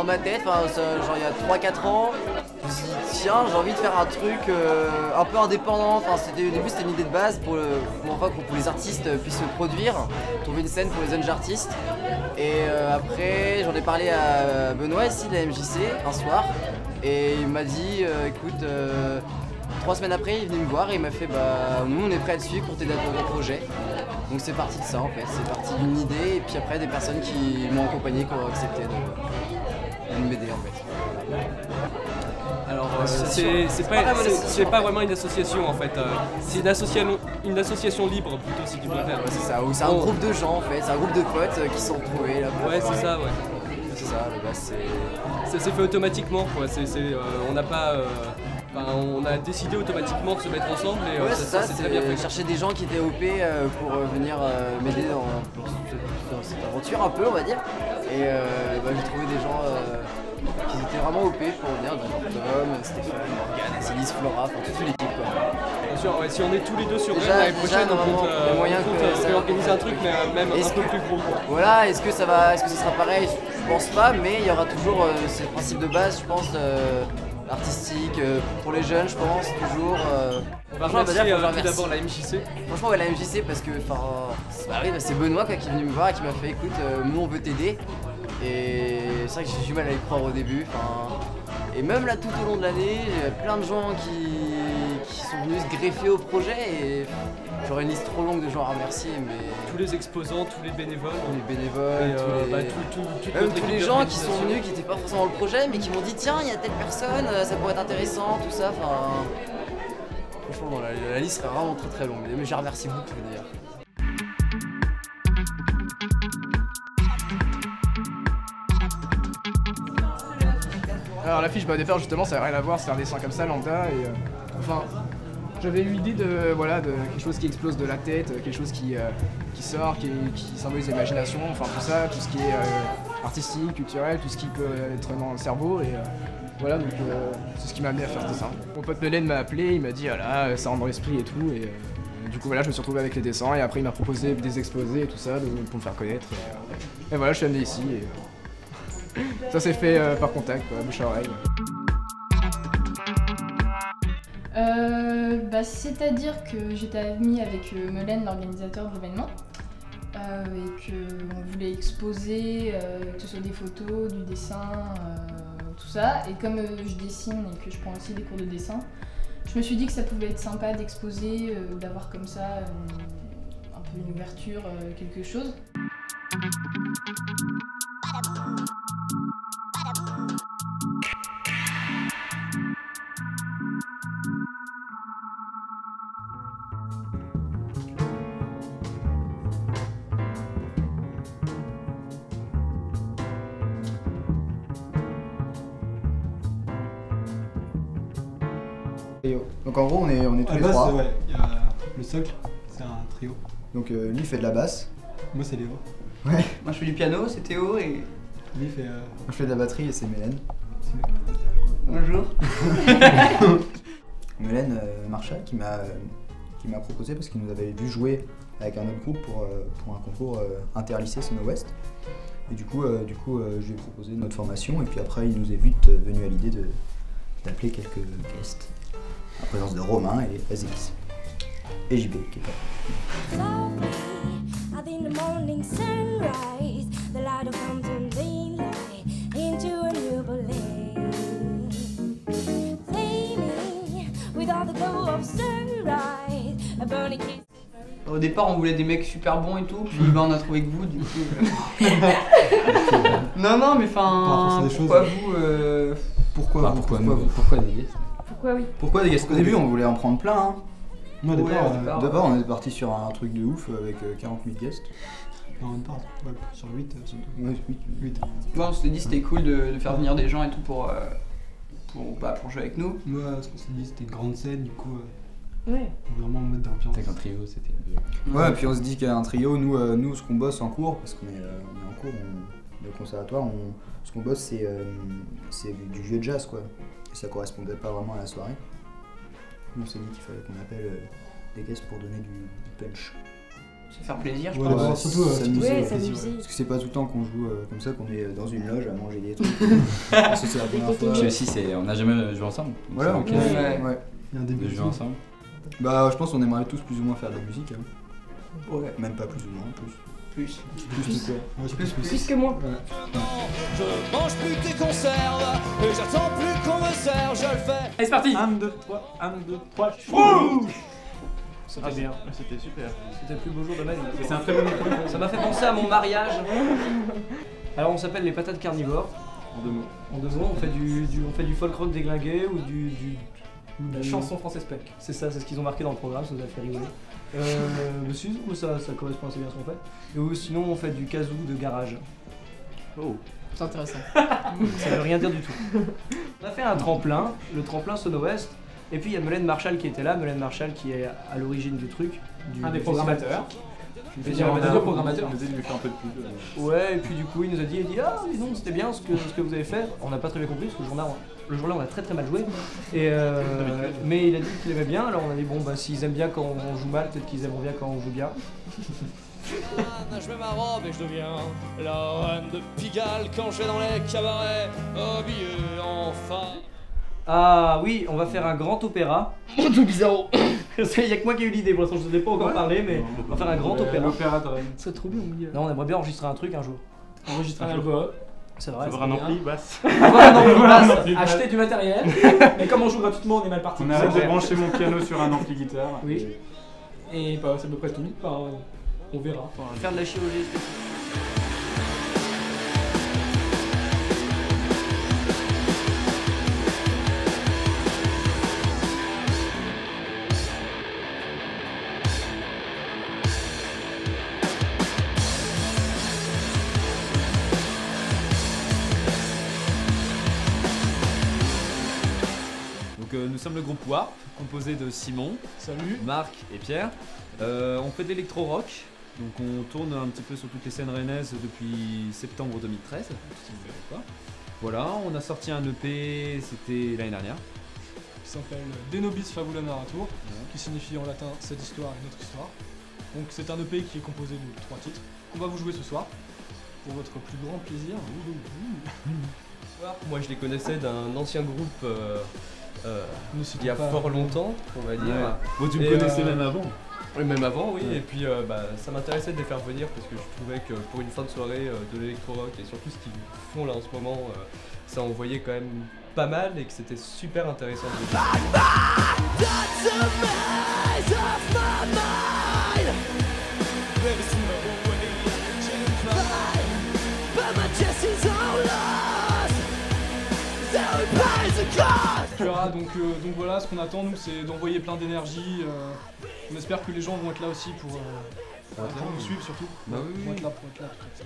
dans ma tête, genre il y a 3-4 ans, je me suis dit tiens j'ai envie de faire un truc un peu indépendant, au début c'était une idée de base pour les artistes puissent se produire, trouver une scène pour les jeunes artistes. Et après j'en ai parlé à Benoît ici de la MJC un soir et il m'a dit écoute 3 semaines après il est venu me voir et il m'a fait bah nous on est prêts à te suivre pour t'aider à ton projet. Donc c'est parti de ça en fait, c'est parti d'une idée et puis après des personnes qui m'ont accompagné, qui ont accepté de m'aider en fait. Alors c'est pas vraiment une association en fait, c'est une association libre plutôt si tu préfères. Ouais, c'est ça, c'est un groupe de gens en fait, c'est un groupe de potes qui se sont retrouvés là. Ouais c'est ça ouais. C'est ça, le base c'est... Ça s'est fait automatiquement quoi, on n'a pas... on a décidé automatiquement de se mettre ensemble et ouais, ça c'est très bien fait. Chercher des gens qui étaient OP pour venir m'aider dans cette aventure un peu on va dire. Et j'ai trouvé des gens qui étaient vraiment OP pour venir, Tom, Stéphane, Morgane, Célis, Flora, toute l'équipe quoi. Bien sûr, ouais, si on est tous les deux sur Rennes l'année prochaine, on compte réorganiser un truc mais même un peu plus gros quoi. Voilà, est-ce que ça sera pareil? Je pense pas, mais il y aura toujours ces principes de base, je pense. Artistique, pour les jeunes je pense, toujours. On va remercier tout d'abord la MJC. Franchement ouais, la MJC parce que c'est Benoît qui est venu me voir et qui m'a fait écoute, nous on veut t'aider. Et c'est vrai que j'ai eu du mal à y croire au début. Et même là tout au long de l'année, il y a plein de gens qui sont venus se greffer au projet et j'aurais une liste trop longue de gens à remercier mais... Tous les exposants, tous les bénévoles. Tous les gens qui sont venus, qui n'étaient pas forcément dans le projet mais qui m'ont dit tiens il y a telle personne, ça pourrait être intéressant, tout ça. Franchement la liste serait vraiment très très longue, mais je remercie beaucoup d'ailleurs. Alors l'affiche, au départ justement ça n'avait rien à voir, c'était un dessin comme ça lambda et j'avais eu l'idée de quelque chose qui explose de la tête, quelque chose qui sort, qui symbolise l'imagination, enfin tout ça, tout ce qui est artistique, culturel, tout ce qui peut être dans le cerveau et voilà donc c'est ce qui m'a amené à faire ce dessin. Mon pote Melaine m'a appelé, il m'a dit ah là ça rentre dans l'esprit et tout et du coup voilà je me suis retrouvé avec les dessins et après il m'a proposé des exposés et tout ça pour me faire connaître et voilà je suis amené ici et ça s'est fait par contact quoi, bouche à oreille. C'est-à-dire que j'étais amie avec Melaine, l'organisateur de l'événement, et qu'on voulait exposer, que ce soit des photos, du dessin, tout ça. Et comme je dessine et que je prends aussi des cours de dessin, je me suis dit que ça pouvait être sympa d'exposer, d'avoir comme ça un peu une ouverture, quelque chose. Donc en gros on est tous les trois. Ouais, il y a le socle, c'est un trio. Donc lui fait de la basse. Moi c'est Léo. Ouais. Moi je fais du piano, c'est Théo et... Lui fait... Moi je fais de la batterie et c'est Mélène. Bonjour. Mélène Marchal qui m'a proposé parce qu'il nous avait vu jouer avec un autre groupe pour un concours interlycée Sono West. Et du coup je lui ai proposé notre formation et puis après il nous est vite venu à l'idée d'appeler quelques guests. En présence de Romain et Azix. Et JB qui est là. Au départ on voulait des mecs super bons et tout, puis on a trouvé que vous du coup. Non mais pourquoi vous Pourquoi des guests? Pourquoi oui? Pourquoi des guests? Au début on voulait en prendre plein hein. Moi au départ on est parti sur un truc de ouf avec 40 000 guests. Non, on part sur 8 surtout. Ouais, 8. Bon, on s'était dit c'était cool de faire venir des gens et tout pour jouer avec nous. Moi ce qu'on s'est dit c'était une grande scène du coup. Ouais. Vraiment en mode d'ambiance. Avec un trio c'était... Ouais, puis on se dit qu'un trio, nous ce qu'on bosse en cours, parce qu'on est en cours, on est au conservatoire, ce qu'on bosse c'est du vieux jazz quoi. Et ça correspondait pas vraiment à la soirée. Nous on s'est dit qu'il fallait qu'on appelle des guests pour donner du punch. Se faire plaisir, je Ouais, pense. ouais, surtout s'amuser. Ouais, s'amuser. Parce que c'est pas tout le temps qu'on joue comme ça, qu'on est dans une loge à manger des trucs. Parce que c'est la première fois. Puis aussi, on n'a jamais joué ensemble. Donc Voilà, c'est ok. l'occasion Ouais. Il y a un début de jouer ensemble. Bah, je pense qu'on aimerait tous plus ou moins faire de la musique. Hein. Ouais. Même pas plus ou moins, plus. Plus. Plus tout quoi. Ouais, c'est plus. Plus que moi. Je mange plus tes conserves et j'attends plus qu'on me sert, je le fais. Allez, c'est parti. 1, 2, 3, 1, 2, 3. C'était bien. C'était super. C'était le plus beau jour de ma vie. C'est un très bon point. Ça m'a fait penser à mon mariage. Alors on s'appelle les patates carnivores. En 2 mots. En 2 mots, on fait du folk rock déglingué ou La chanson française punk. C'est ça, c'est ce qu'ils ont marqué dans le programme, ça nous a fait rigoler. Mais si, ça correspond assez bien à ce qu'on fait. Et ou sinon on fait du kazoo de garage. Oh. C'est intéressant. Ça veut rien dire du tout. On a fait un tremplin, le tremplin Sono West. Et puis il y a Melaine Marshall qui était là, Melaine Marshall qui est à l'origine du truc. Un des du programmateurs. festival. Je veux dire, on a deux programmateurs. Il nous a dit de lui faire un peu de pub. Ouais, et puis du coup il nous a dit, ah dis donc c'était bien ce que vous avez fait. On n'a pas très bien compris parce que le jour-là on a très très mal joué. Et mais il a dit qu'il aimait bien, alors on a dit bon bah s'ils aiment bien quand on joue mal, peut-être qu'ils aimeront bien quand on joue bien. Je mets ma robe et je deviens la reine de Pigalle quand je vais dans les cabarets, habillé en femme. Ah oui, on va faire un grand opéra. Tout bizarre. Il y a que moi qui ai eu l'idée, pour l'instant je ne ai pas encore parlé, mais on va faire un grand opéra. L'opéra de Rennes. C'est trop bien, mon gars. Non, on aimerait bien enregistrer un truc un jour. Enregistrer un album. C'est vrai. Avoir un ampli basse. Avoir un ampli basse. Acheter du matériel. Mais comme on joue gratuitement, on est mal parti. On arrête de brancher mon piano sur un ampli guitare. Oui. Et bah, c'est à peu près tout. Enfin, on verra. Faire de la chirurgie esthétique. Nous sommes le groupe Warp, composé de Simon, Salut. Marc et Pierre. On fait de l'électro-rock, donc on tourne un petit peu sur toutes les scènes rennaises depuis septembre 2013, si vous ne savez pas. Voilà, on a sorti un EP, c'était l'année dernière. Qui s'appelle De Nobis Fabula Narratur, qui signifie en latin cette histoire est notre histoire. Donc c'est un EP qui est composé de 3 titres qu'on va vous jouer ce soir pour votre plus grand plaisir. Moi je les connaissais d'un ancien groupe il y a pas fort longtemps, on va dire. Ouais. Bon, tu me Et, connaissais même avant. Oui, même avant, oui. Ouais. Et puis ça m'intéressait de les faire venir parce que je trouvais que pour une fin de soirée de l'électro-rock et surtout ce qu'ils font là en ce moment, ça envoyait quand même pas mal et que c'était super intéressant de donc voilà, ce qu'on attend nous c'est d'envoyer plein d'énergie. On espère que les gens vont être là aussi pour nous suivre surtout. Bah oui, Pour être là, tout ça.